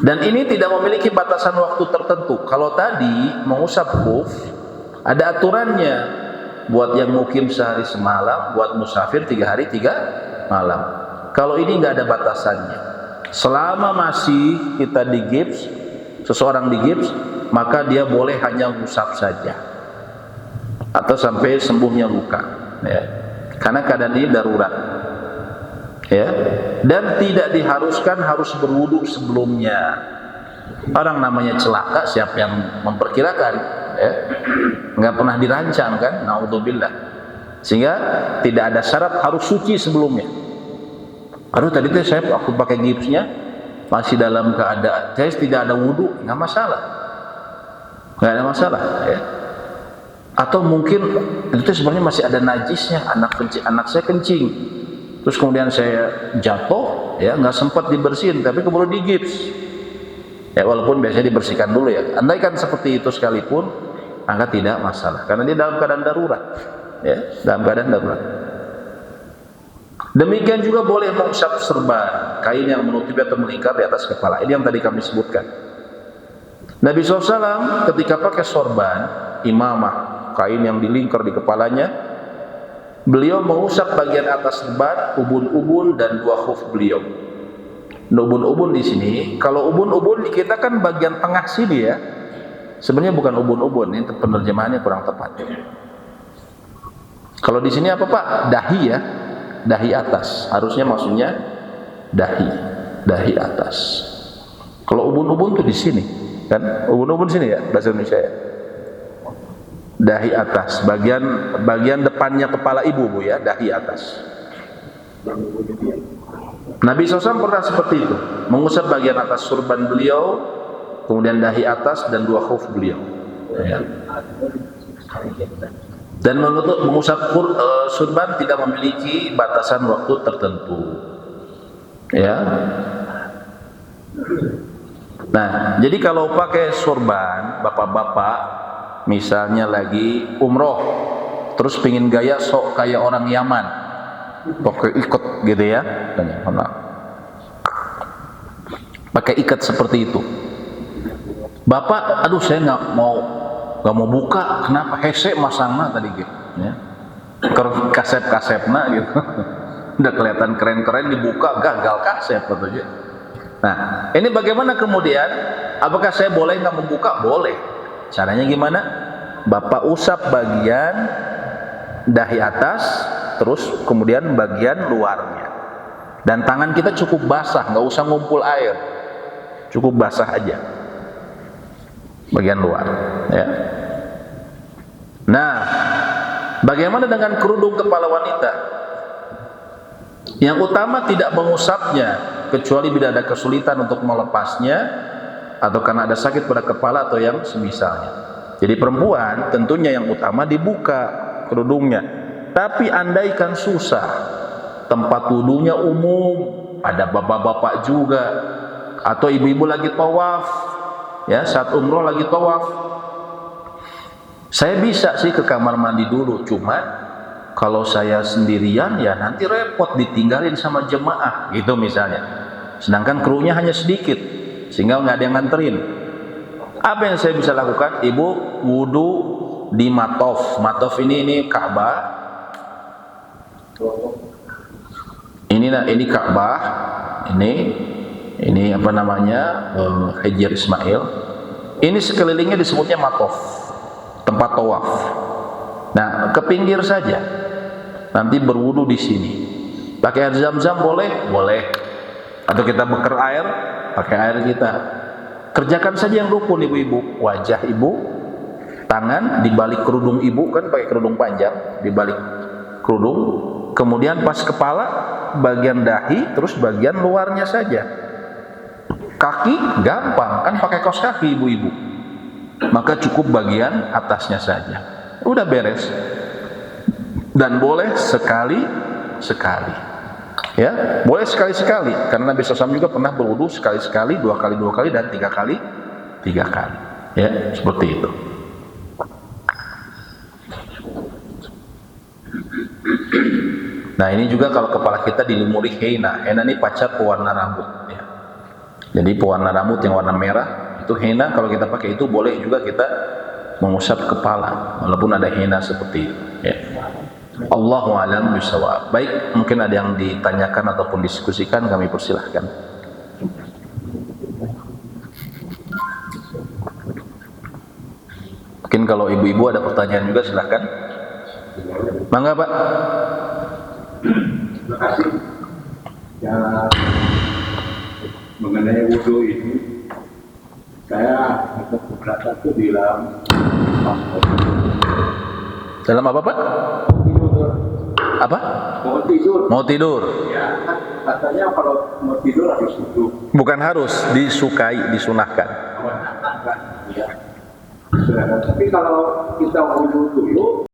Dan ini tidak memiliki batasan waktu tertentu. Kalau tadi mengusap khuf ada aturannya, buat yang mukim sehari semalam, buat musafir 3 hari 3 malam. Kalau ini nggak ada batasannya. Selama masih kita di gips, seseorang di gips, maka dia boleh hanya ngusap saja atau sampai sembuhnya luka, ya. Karena keadaan ini darurat, ya. Dan tidak diharuskan harus berwudu sebelumnya. Orang namanya celaka, siapa yang memperkirakan, ya? Nggak pernah dirancang kan, naudzubillah. Sehingga tidak ada syarat harus suci sebelumnya. Aduh, tadi tuh saya waktu pakai gipsnya masih dalam keadaan saya tidak ada wudu, nggak masalah, nggak ada masalah, ya. Atau mungkin itu sebenarnya masih ada najisnya, anak saya kencing, terus kemudian saya jatuh, ya, nggak sempat dibersihin, tapi keburu digips, ya, walaupun biasanya dibersihkan dulu, ya. Andaikan seperti itu sekalipun, maka tidak masalah, karena dia dalam keadaan darurat, ya, dalam keadaan darurat. Demikian juga boleh mengusap serban, kain yang menutupi atau melingkar di atas kepala. Ini yang tadi kami sebutkan. Nabi SAW ketika pakai sorban, imamah, kain yang dilingkar di kepalanya, beliau mengusap bagian atas serban, ubun-ubun dan 2 khuf beliau. Ubun-ubun di sini, kalau ubun-ubun di kita kan bagian tengah sini, ya. Sebenarnya bukan ubun-ubun, ini penerjemahannya kurang tepat. Kalau di sini apa Pak? Dahi, ya. Dahi atas, harusnya maksudnya dahi atas. Kalau ubun-ubun tuh di sini, kan? Ubun-ubun sini, ya, bahasa Indonesia, ya. Dahi atas, bagian depannya kepala ibu, Bu, ya, dahi atas. Nabi SAW pernah seperti itu, mengusap bagian atas surban beliau, kemudian dahi atas dan 2 khuf beliau, ya. Dan mengusap surban tidak memiliki batasan waktu tertentu, ya. Nah, jadi kalau pakai surban, bapak-bapak misalnya lagi umroh, terus pingin gaya sok kayak orang Yaman, pakai ikat gitu, ya, pakai ikat seperti itu. Bapak, aduh saya nggak mau buka, kenapa? Hese masangna tadi gitu, ya. Kasep-kasepna gitu. Udah kelihatan keren-keren, dibuka gagal kasep katanya. Nah, ini bagaimana kemudian? Apakah saya boleh nggak membuka? Boleh. Caranya gimana? Bapak usap bagian dahi atas, terus kemudian bagian luarnya. Dan tangan kita cukup basah, nggak usah ngumpul air, cukup basah aja bagian luar, ya. Nah, bagaimana dengan kerudung kepala wanita? Yang utama tidak mengusapnya kecuali bila ada kesulitan untuk melepasnya atau karena ada sakit pada kepala atau yang semisalnya. Jadi perempuan tentunya yang utama dibuka kerudungnya. Tapi andaikan susah, tempat wudunya umum, ada bapak-bapak juga, atau ibu-ibu lagi tawaf, ya, saat umroh lagi tawaf, saya bisa sih ke kamar mandi dulu, cuma kalau saya sendirian ya nanti repot ditinggalin sama jemaah gitu misalnya, sedangkan krunya hanya sedikit sehingga nggak ada yang nganterin. Apa yang saya bisa lakukan? Ibu wudu di matof. Matof ini Ka'bah. Ini Ka'bah. Ini apa namanya, Hijr Ismail. Ini sekelilingnya disebutnya matof, tempat tawaf. Nah, ke pinggir saja, nanti berwudu di sini. Pakai air zam-zam boleh, atau kita beker air, pakai air kita. Kerjakan saja yang rukun, ibu-ibu. Wajah ibu, tangan di balik kerudung ibu, kan pakai kerudung panjang, di balik kerudung. Kemudian pas kepala, bagian dahi, terus bagian luarnya saja. Kaki gampang, kan pakai kaos kaki ibu-ibu, maka cukup bagian atasnya saja, udah beres. Dan boleh sekali-sekali, ya, boleh sekali-sekali, karena Nabi SAW juga pernah berwudu sekali-sekali, 2 kali, dan 3 kali, ya, seperti itu. Nah, ini juga kalau kepala kita dilumuri henna ini pacar pewarna rambut, ya. Jadi pewarna rambut yang warna merah itu henna, kalau kita pakai itu boleh juga kita mengusap kepala walaupun ada henna seperti itu ya. Allahu a'lam bishawab. Baik, mungkin ada yang ditanyakan ataupun diskusikan, kami persilahkan. Mungkin kalau ibu-ibu ada pertanyaan juga silahkan. Mangga Pak. Terima kasih. Ya, mengenai wudhu ini, saya untuk beberapa itu bilang Dalam apa Pak? tidur. Apa? Mau tidur. Mau tidur. Ya, kan katanya kalau mau tidur harus wudhu. Bukan harus, disukai, disunahkan. Ya. Tapi kalau kita wudhu dulu